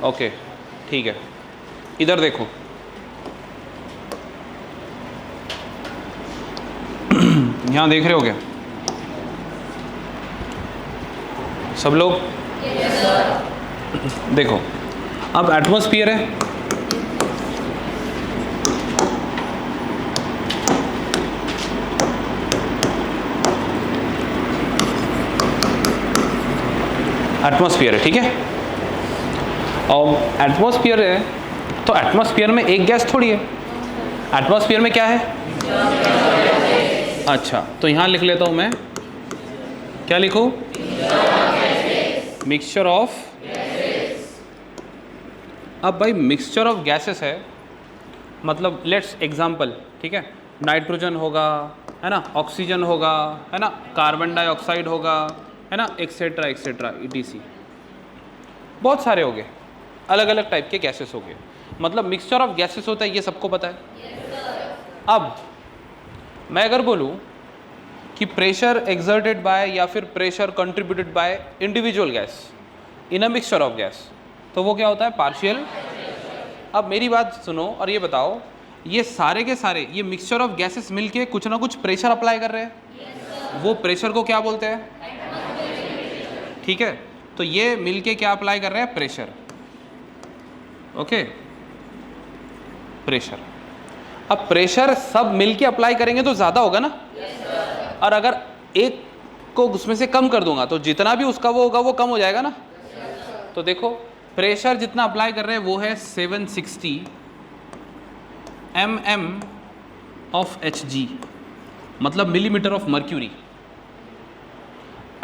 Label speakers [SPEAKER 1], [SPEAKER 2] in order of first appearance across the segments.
[SPEAKER 1] Okay ठीक है, इधर देखो। यहाँ देख रहे हो क्या सब लोग? देखो, अब एटमॉस्फेयर है, एटमॉस्फेयर है, ठीक है। और एटमॉस्फेयर है तो एटमॉस्फेयर में एक गैस थोड़ी है, एटमॉस्फेयर में क्या है? अच्छा, तो यहाँ लिख लेता हूँ मैं, क्या लिखूँ? Mixture of. अब भाई मिक्सचर ऑफ गैसेस है, मतलब लेट्स एग्जांपल, ठीक है, नाइट्रोजन होगा, है ना, ऑक्सीजन होगा, है ना, कार्बन डाइऑक्साइड होगा, है ना, एक्सेट्रा एक्सेट्रा ETC, बहुत सारे हो गए, अलग अलग टाइप के गैसेस हो गए, मतलब मिक्सचर ऑफ गैसेस होता है, ये सबको पता है। अब मैं अगर बोलूँ कि प्रेशर एक्सर्टेड बाय या फिर pressure contributed by individual gas in a mixture of gas, तो वो क्या होता है? पार्शियल। अब मेरी बात सुनो और ये बताओ, ये सारे के सारे ये मिक्सचर ऑफ गैसेस मिलके कुछ ना कुछ प्रेशर अप्लाई कर रहे हैं, वो प्रेशर को क्या बोलते हैं? ठीक है, तो ये मिलके क्या अप्लाई कर रहे हैं? प्रेशर। Okay, pressure. अब प्रेशर सब मिलके अप्लाई करेंगे तो ज़्यादा होगा ना, और अगर एक को उसमें से कम कर दूंगा तो जितना भी उसका वो होगा वो कम हो जाएगा ना। तो देखो, प्रेशर जितना अप्लाई कर रहे हैं वो है 760 mm ऑफ Hg, मतलब मिलीमीटर ऑफ मर्क्यूरी।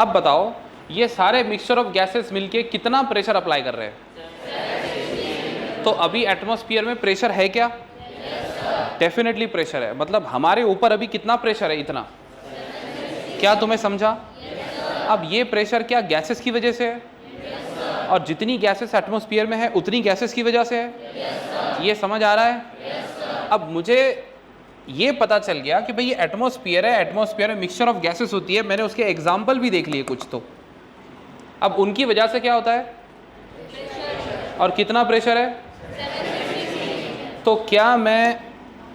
[SPEAKER 1] अब बताओ, ये सारे मिक्सचर ऑफ गैसेस मिलके कितना प्रेशर अप्लाई कर रहे हैं? तो अभी एटमॉस्फेयर में प्रेशर है क्या? डेफिनेटली प्रेशर है, मतलब हमारे ऊपर अभी कितना प्रेशर है? इतना। क्या तुम्हें समझा? अब ये प्रेशर क्या गैसेस की वजह से है? और जितनी गैसेस एटमॉस्फेयर में है उतनी गैसेस की वजह से है। ये समझ आ रहा है? अब मुझे ये पता चल गया कि भाई ये एटमॉस्फेयर है, एटमॉस्फेयर में मिक्सचर ऑफ गैसेस होती है, मैंने उसके एग्जाम्पल भी देख लिए कुछ। तो अब उनकी वजह से क्या होता है और कितना प्रेशर है? तो क्या मैं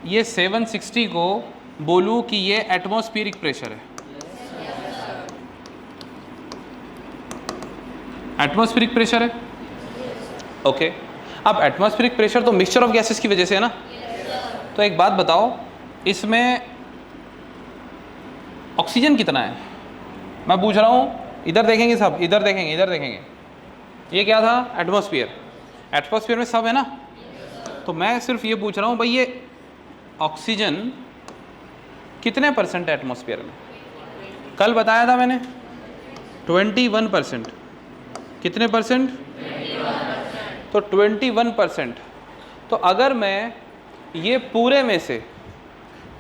[SPEAKER 1] ये 760 को बोलूं कि ये एटमॉस्फेरिक प्रेशर है? एटमॉस्फेरिक प्रेशर है। ओके, अब एटमॉस्फेरिक प्रेशर तो मिक्सचर ऑफ गैसेस की वजह से है ना। तो एक बात बताओ, इसमें ऑक्सीजन कितना है? मैं पूछ रहा हूँ, इधर देखेंगे सब, इधर देखेंगे, इधर देखेंगे। ये क्या था? एटमॉस्फेयर। एटमॉस्फेयर में सब है ना। तो मैं सिर्फ ये पूछ रहा हूँ भाई, ये ऑक्सीजन कितने परसेंट है एटमॉस्फेयर में? कल बताया था मैंने 21%। कितने परसेंट? 21%। तो 21%। तो अगर मैं ये पूरे में से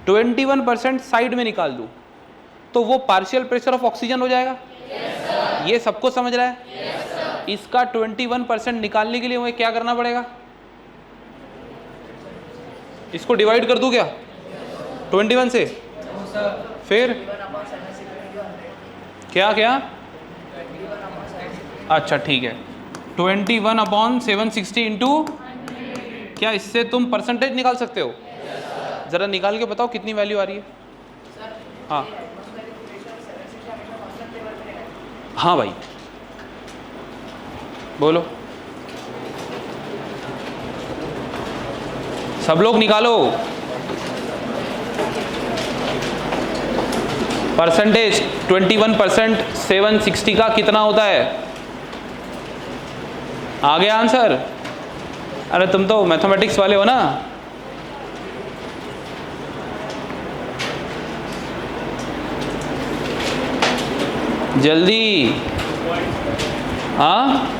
[SPEAKER 1] 21% साइड में निकाल दूं तो वो पार्शियल प्रेशर ऑफ ऑक्सीजन हो जाएगा। ये सबको समझ रहा है? इसका 21% निकालने के लिए मुझे क्या करना पड़ेगा? इसको डिवाइड कर दूं क्या 21 से? फिर क्या क्या? अच्छा ठीक है, 21/760 इंटू, क्या इससे तुम परसेंटेज निकाल सकते हो? ज़रा निकाल के बताओ कितनी वैल्यू आ रही है। हाँ हाँ भाई बोलो, सब लोग निकालो परसेंटेज। 21% 760 का कितना होता है? आ गया आंसर? अरे तुम तो मैथमेटिक्स वाले हो ना। जल्दी। हाँ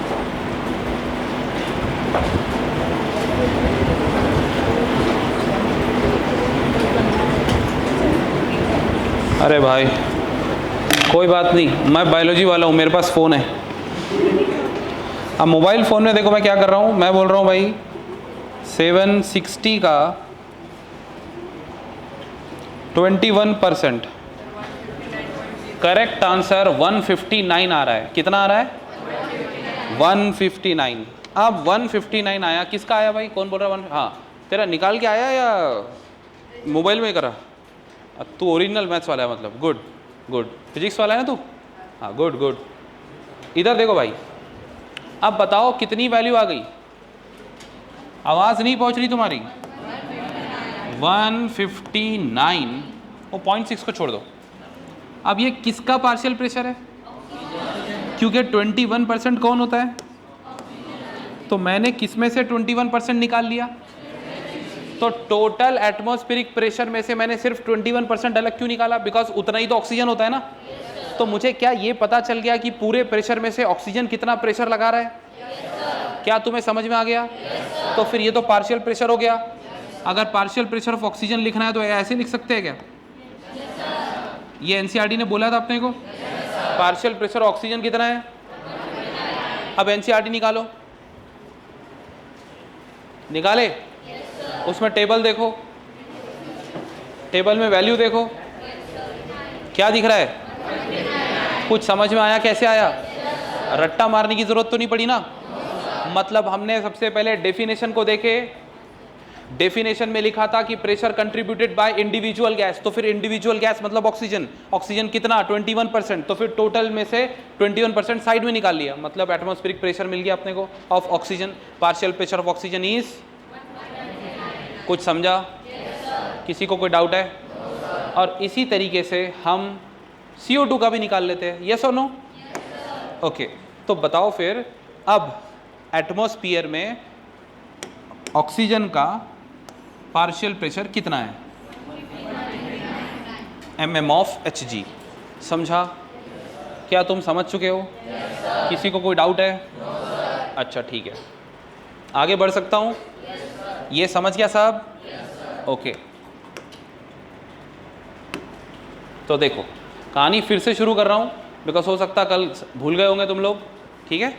[SPEAKER 1] अरे भाई कोई बात नहीं, मैं बायोलॉजी वाला हूँ, मेरे पास फ़ोन है। अब मोबाइल फ़ोन में देखो मैं क्या कर रहा हूँ, मैं बोल रहा हूँ भाई 760 का 21%, करेक्ट आंसर 159 आ रहा है। कितना आ रहा है? 159। अब 159 आया, किसका आया भाई? कौन बोल रहा है? हाँ, तेरा निकाल के आया या मोबाइल में करा? तू ओरिजिनल मैथ्स वाला है मतलब। Good good. फिजिक्स वाला है ना तू? हाँ, गुड गुड। इधर देखो भाई, अब बताओ कितनी वैल्यू आ गई? आवाज़ नहीं पहुंच रही तुम्हारी। 159। वो 0.6 को छोड़ दो। अब ये किसका पार्शियल प्रेशर है? क्योंकि 21% कौन होता है? तो मैंने किस में से 21% निकाल लिया? तो टोटल एटमॉस्फेरिक प्रेशर में से मैंने सिर्फ 21% अलग क्यों निकाला? बिकॉज उतना ही तो ऑक्सीजन होता है ना। तो मुझे क्या ये पता चल गया कि पूरे प्रेशर में से ऑक्सीजन कितना प्रेशर लगा रहा है? क्या तुम्हें समझ में आ गया? तो फिर ये तो पार्शियल प्रेशर हो गया। अगर पार्शियल प्रेशर ऑफ ऑक्सीजन लिखना है तो ऐसे लिख सकते हैं क्या? ये एनसीईआरटी ने बोला था अपने को। पार्शियल प्रेशर ऑक्सीजन कितना है? अब एनसीईआरटी निकालो। निकाले? उसमें टेबल देखो, टेबल में वैल्यू देखो, क्या दिख रहा है? कुछ समझ में आया? कैसे आया? रट्टा मारने की जरूरत तो नहीं पड़ी ना। मतलब हमने सबसे पहले डेफिनेशन को देखे। डेफिनेशन में लिखा था कि pressure contributed by individual gas. तो फिर इंडिविजुअल गैस मतलब ऑक्सीजन। ऑक्सीजन कितना? 21%। तो फिर टोटल में से 21% साइड में निकाल लिया, मतलब एटमॉस्फेरिक प्रेशर मिल गया अपने को of oxygen. Partial pressure of oxygen is, कुछ समझा? किसी को कोई डाउट है? और इसी तरीके से हम CO2 का भी निकाल लेते हैं। यस और नो? ओके, तो बताओ फिर अब एटमॉस्फेयर में ऑक्सीजन का पार्शियल प्रेशर कितना है? mm of Hg। समझा? क्या तुम समझ चुके हो? किसी को कोई डाउट है? अच्छा ठीक है, आगे बढ़ सकता हूँ? ये समझ गया साहब? ओके, तो देखो कहानी फिर से शुरू कर रहा हूँ, बिकॉज हो सकता कल भूल गए होंगे तुम लोग। ठीक है,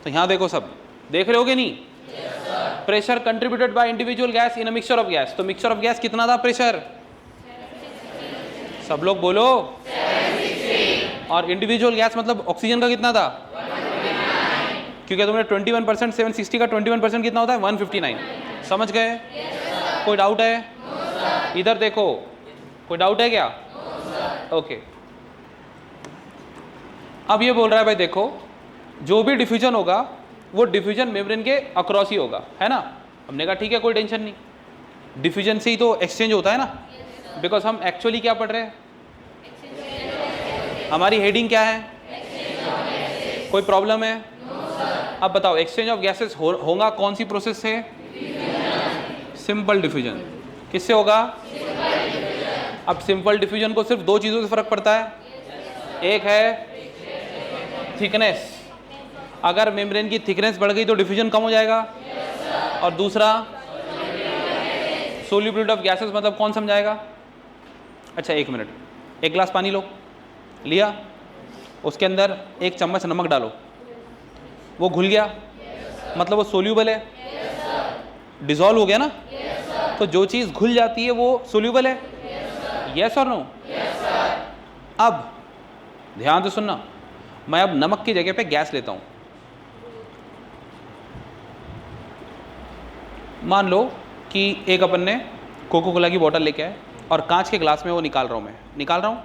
[SPEAKER 1] तो यहाँ देखो, सब देख रहे होगे नहीं? Pressure contributed by individual gas in a mixture of gas. तो मिक्सचर ऑफ गैस कितना था प्रेशर? सब लोग बोलो। 763। और इंडिविजुअल गैस मतलब ऑक्सीजन का कितना था? 159। क्योंकि तुमने 21%, 760 का 21% कितना होता है? 159। समझ गए? कोई डाउट है? इधर देखो, कोई डाउट है क्या? ओके, अब ये बोल रहा है भाई देखो, जो भी डिफ्यूजन होगा वो डिफ्यूजन मेम्ब्रेन के अक्रॉस ही होगा, है ना? हमने कहा ठीक है, कोई टेंशन नहीं, डिफ्यूजन से ही तो एक्सचेंज होता है ना। बिकॉज हम एक्चुअली क्या पढ़ रहे हैं? हमारी हेडिंग क्या है? कोई प्रॉब्लम है? अब बताओ, एक्सचेंज ऑफ गैसेस होगा कौन सी प्रोसेस से? Simple diffusion. किससे होगा? अब सिंपल डिफ्यूजन को सिर्फ दो चीज़ों से फर्क पड़ता है। एक है थिकनेस, अगर मेम्ब्रेन की थिकनेस बढ़ गई तो डिफ्यूजन कम हो जाएगा। और दूसरा सोल्यूबिलिटी ऑफ गैसेस, मतलब कौन समझाएगा? अच्छा एक मिनट, एक गिलास पानी लो, लिया, उसके अंदर एक चम्मच नमक डालो, वो घुल गया, मतलब वो सोल्यूबल है, डिसॉल्व हो गया ना। तो जो चीज़ घुल जाती है वो सोल्यूबल है। यस और नो? अब ध्यान से सुनना, मैं अब नमक की जगह पे गैस लेता हूं। मान लो कि एक अपन ने कोको कोला की बोतल लेके आए और कांच के ग्लास में वो निकाल रहा हूं, मैं निकाल रहा हूं,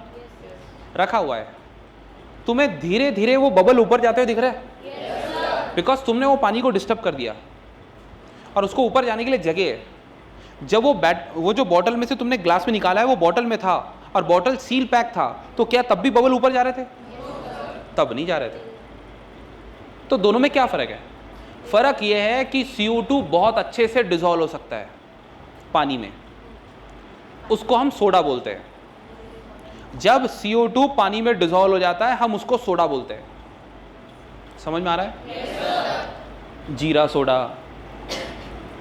[SPEAKER 1] रखा हुआ है। तुम्हें धीरे धीरे वो बबल ऊपर जाते हुए दिख रहा है? बिकॉज तुमने वो पानी को डिस्टर्ब कर दिया और उसको ऊपर जाने के लिए जगह है। जब वो जो बॉटल में से तुमने ग्लास में निकाला है वो बॉटल में था और बॉटल सील पैक था, तो क्या तब भी बबल ऊपर जा रहे थे? तब नहीं जा रहे थे। तो दोनों में क्या फ़र्क है? फ़र्क यह है कि CO2 बहुत अच्छे से डिसॉल्व हो सकता है पानी में, उसको हम सोडा बोलते हैं। जब CO2 पानी में डिसॉल्व हो जाता है हम उसको सोडा बोलते हैं। समझ में आ रहा है? जीरा सोडा,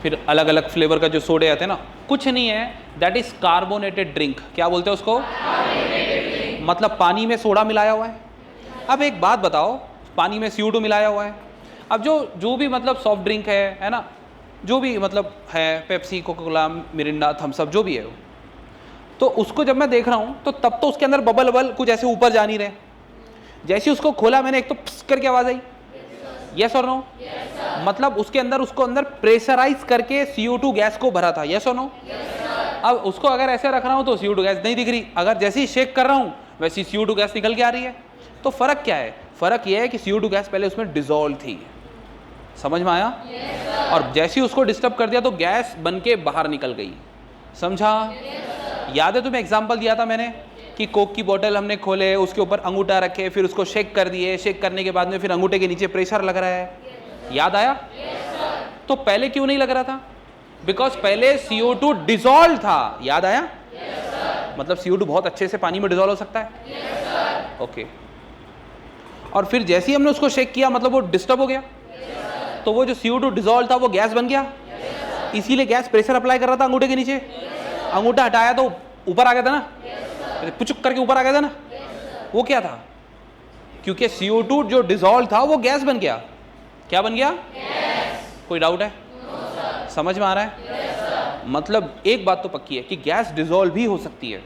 [SPEAKER 1] फिर अलग अलग फ्लेवर का जो सोडे आते हैं ना, कुछ नहीं है, दैट इज कार्बोनेटेड ड्रिंक। क्या बोलते हैं उसको? मतलब पानी में सोडा मिलाया हुआ है। अब एक बात बताओ, पानी में CO2 मिलाया हुआ है। अब जो भी मतलब सॉफ्ट ड्रिंक है ना, जो भी मतलब है, Pepsi, Coca Cola, Mirinda, Thums Up, जो भी है, तो उसको जब मैं देख रहा हूँ तो तब तो उसके अंदर बबल बबल कुछ ऐसे ऊपर जा नहीं रहे। जैसे उसको खोला मैंने, एक तो प्स करके आवाज आई, यस और नो? मतलब उसके अंदर, उसको अंदर प्रेशराइज करके CO2 गैस को भरा था, यस और नो? अब उसको अगर ऐसे रख रहा हूं तो CO2 गैस नहीं दिख रही, अगर जैसे ही शेक कर रहा हूं वैसी CO2 गैस निकल के आ रही है। तो फर्क क्या है? फर्क यह है कि CO2 गैस पहले उसमें डिसॉल्व थी, समझ में आया? और जैसे ही उसको डिस्टर्ब कर दिया तो गैस बन के बाहर निकल गई, समझा? याद है तुम्हें एग्जाम्पल दिया था मैंने कि कोक की बोतल हमने खोले, उसके ऊपर अंगूठा रखे, फिर उसको शेक कर दिए, शेक करने के बाद में फिर अंगूठे के नीचे प्रेशर लग रहा है, याद आया? तो पहले क्यों नहीं लग रहा था? बिकॉज पहले CO2 डिसॉल्व था, याद आया? मतलब CO2 बहुत अच्छे से पानी में डिसॉल्व हो सकता है, ओके। और फिर जैसे ही हमने उसको शेक किया मतलब वो डिस्टर्ब हो गया, तो वो जो CO2 डिसॉल्व था वो गैस बन गया, इसीलिए गैस प्रेशर अप्लाई कर रहा था अंगूठे के नीचे। अंगूठा हटाया तो ऊपर आ गया था ना, पुचुक करके ऊपर आ गया था ना, वो क्या था? क्योंकि CO2 जो डिसॉल्व था वो गैस बन गया। क्या बन गया? कोई डाउट है? समझ में आ रहा है? मतलब एक बात तो पक्की है कि गैस डिसॉल्व भी हो सकती है,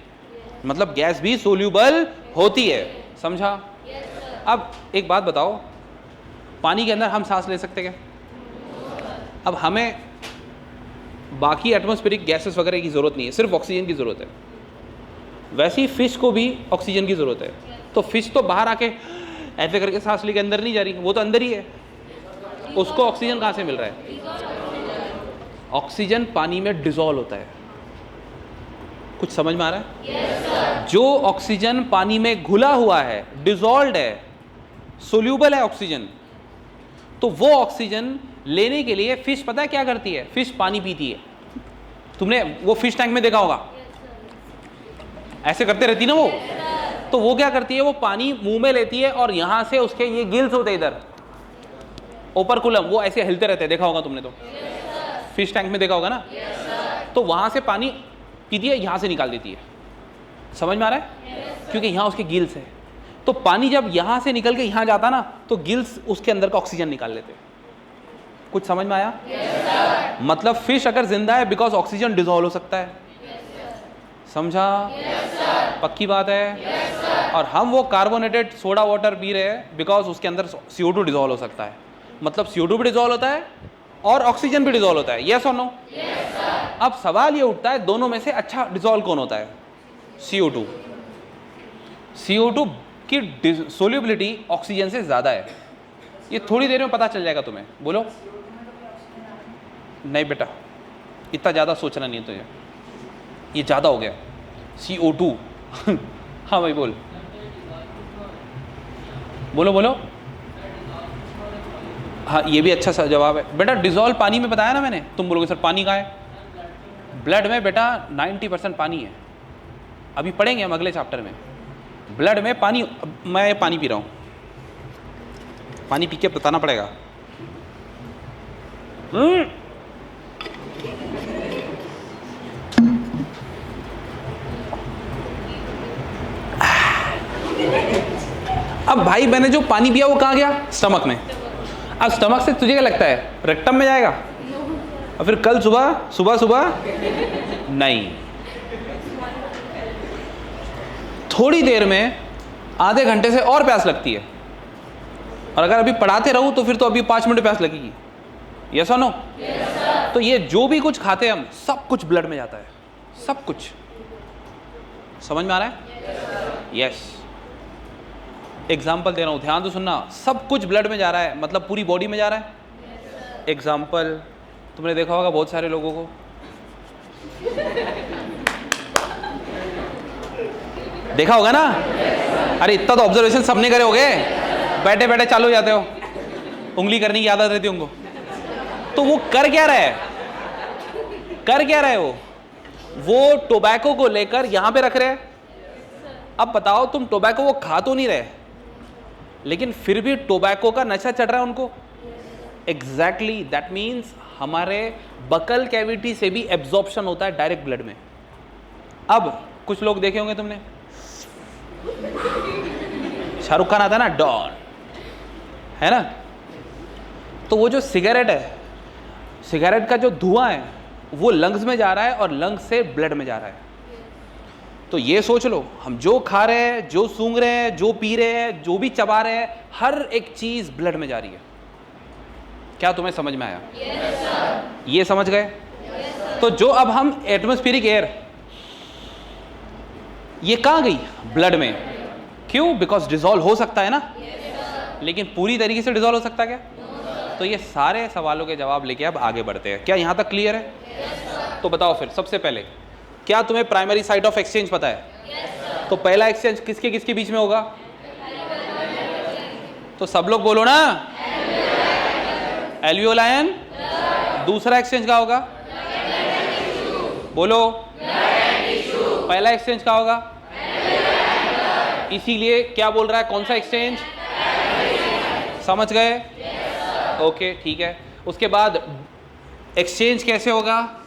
[SPEAKER 1] मतलब गैस भी सोल्यूबल होती है, समझा? अब एक बात बताओ, पानी के अंदर हम सांस ले सकते क्या? अब हमें बाकी एटमॉस्फेरिक गैसेस वगैरह की ज़रूरत नहीं है, सिर्फ ऑक्सीजन की ज़रूरत है। वैसे ही फिश को भी ऑक्सीजन की ज़रूरत है। तो फिश तो बाहर आके ऐसे करके सांस लेके अंदर नहीं जा रही, वो तो अंदर ही है, उसको ऑक्सीजन कहाँ से मिल रहा है? ऑक्सीजन पानी में डिसॉल्व होता है, कुछ समझ में आ रहा है? जो ऑक्सीजन पानी में घुला हुआ है, डिसॉल्व्ड है, सोल्यूबल है ऑक्सीजन, तो वो ऑक्सीजन लेने के लिए फिश पता है क्या करती है? फिश पानी पीती है। तुमने वो फिश टैंक में देखा होगा, ऐसे करते रहती ना वो, तो वो क्या करती है? वो पानी मुंह में लेती है और यहां से उसके ये गिल्स होते हैं इधर ओपरकुलम, वो ऐसे हिलते रहते हैं, देखा होगा तुमने तो, फिश टैंक में देखा होगा ना। तो वहां से पानी पीती है, यहां से निकाल देती है, समझ में आ रहा है? क्योंकि यहां उसके गिल्स है। तो पानी जब यहां से निकल के यहां जाता ना तो गिल्स उसके अंदर का ऑक्सीजन निकाल लेते। कुछ समझ में आया? मतलब फिश अगर जिंदा है बिकॉज ऑक्सीजन डिसॉल्व हो सकता है, समझा? पक्की बात है। और हम वो कार्बोनेटेड सोडा वाटर पी रहे हैं बिकॉज उसके अंदर CO2 डिसॉल्व हो सकता है। मतलब CO2 भी डिसॉल्व होता है और ऑक्सीजन भी डिसॉल्व होता है, यस और नो? अब सवाल ये उठता है दोनों में से अच्छा डिसॉल्व कौन होता है? CO2। CO2 की सोल्यूबिलिटी ऑक्सीजन से ज़्यादा है, ये थोड़ी देर में पता चल जाएगा तुम्हें। बोलो। नहीं बेटा, इतना ज़्यादा सोचना नहीं है तुझे, ये ज़्यादा हो गया CO2। हाँ भाई बोल, बोलो बोलो। हाँ ये भी अच्छा सा जवाब है बेटा। डिसॉल्व पानी में बताया ना मैंने, तुम बोलोगे सर पानी कहाँ है? ब्लड में बेटा 90% पानी है, अभी पढ़ेंगे हम अगले चैप्टर में। ब्लड में पानी, मैं पानी पी रहा हूँ, पानी पी के बताना पड़ेगा। अब भाई मैंने जो पानी पिया वो कहाँ गया? स्टमक में। अब स्टमक से तुझे क्या लगता है रेक्टम में जाएगा? और फिर कल सुबह सुबह सुबह नहीं, थोड़ी देर में आधे घंटे से और प्यास लगती है, और अगर अभी पढ़ाते रहूं तो फिर तो अभी 5 मिनट प्यास लगेगी, यस और नो? तो ये जो भी कुछ खाते हैं हम, सब कुछ ब्लड में जाता है, सब कुछ। समझ में आ रहा है? यस। एग्जाम्पल दे रहा हूं, ध्यान तो सुनना। सब कुछ ब्लड में जा रहा है, मतलब पूरी बॉडी में जा रहा है। एग्जाम्पल तुमने देखा होगा बहुत सारे लोगों को, देखा होगा ना? अरे इतना तो ऑब्जर्वेशन सबने करे होगे, बैठे बैठे चालू हो जाते हो, उंगली करने की आदत रहती है उनको। तो वो कर क्या रहा है? कर क्या रहे हो? वो टोबैको को लेकर यहां पे रख रहे हैं। अब बताओ तुम, टोबैको वो खा तो नहीं रहे, लेकिन फिर भी टोबैको का नशा चढ़ रहा है उनको। एग्जैक्टली दैट मीन्स हमारे बकल कैविटी से भी एब्जॉर्प्शन होता है डायरेक्ट ब्लड में। अब कुछ लोग देखे होंगे तुमने, शाहरुख खान आता है ना, डॉन, है ना? तो वो जो सिगरेट है, सिगरेट का जो धुआं है वो लंग्स में जा रहा है और लंग्स से ब्लड में जा रहा है। तो ये सोच लो, हम जो खा रहे हैं, जो सूंघ रहे हैं, जो पी रहे हैं, जो भी चबा रहे हैं, हर एक चीज ब्लड में जा रही है। क्या तुम्हें समझ में आया? yes, ये समझ गए? yes, तो जो अब हम एटमॉस्फेरिक एयर, ये कहां गई? ब्लड में। क्यों? बिकॉज डिसॉल्व हो सकता है ना। yes, लेकिन पूरी तरीके से डिसॉल्व हो सकता है क्या? no, तो ये सारे सवालों के जवाब लेके अब आगे बढ़ते हैं। क्या यहां तक क्लियर है? yes, तो बताओ फिर, सबसे पहले क्या तुम्हें प्राइमरी साइट ऑफ एक्सचेंज पता है? yes, तो पहला एक्सचेंज किसके किसके बीच में होगा? तो सब लोग बोलो ना, एल्वियोलायन। दूसरा एक्सचेंज क्या होगा? बोलो। पहला एक्सचेंज क्या होगा? इसीलिए क्या बोल रहा है, कौन सा एक्सचेंज? समझ गए? ओके, ठीक है। उसके बाद एक्सचेंज कैसे होगा?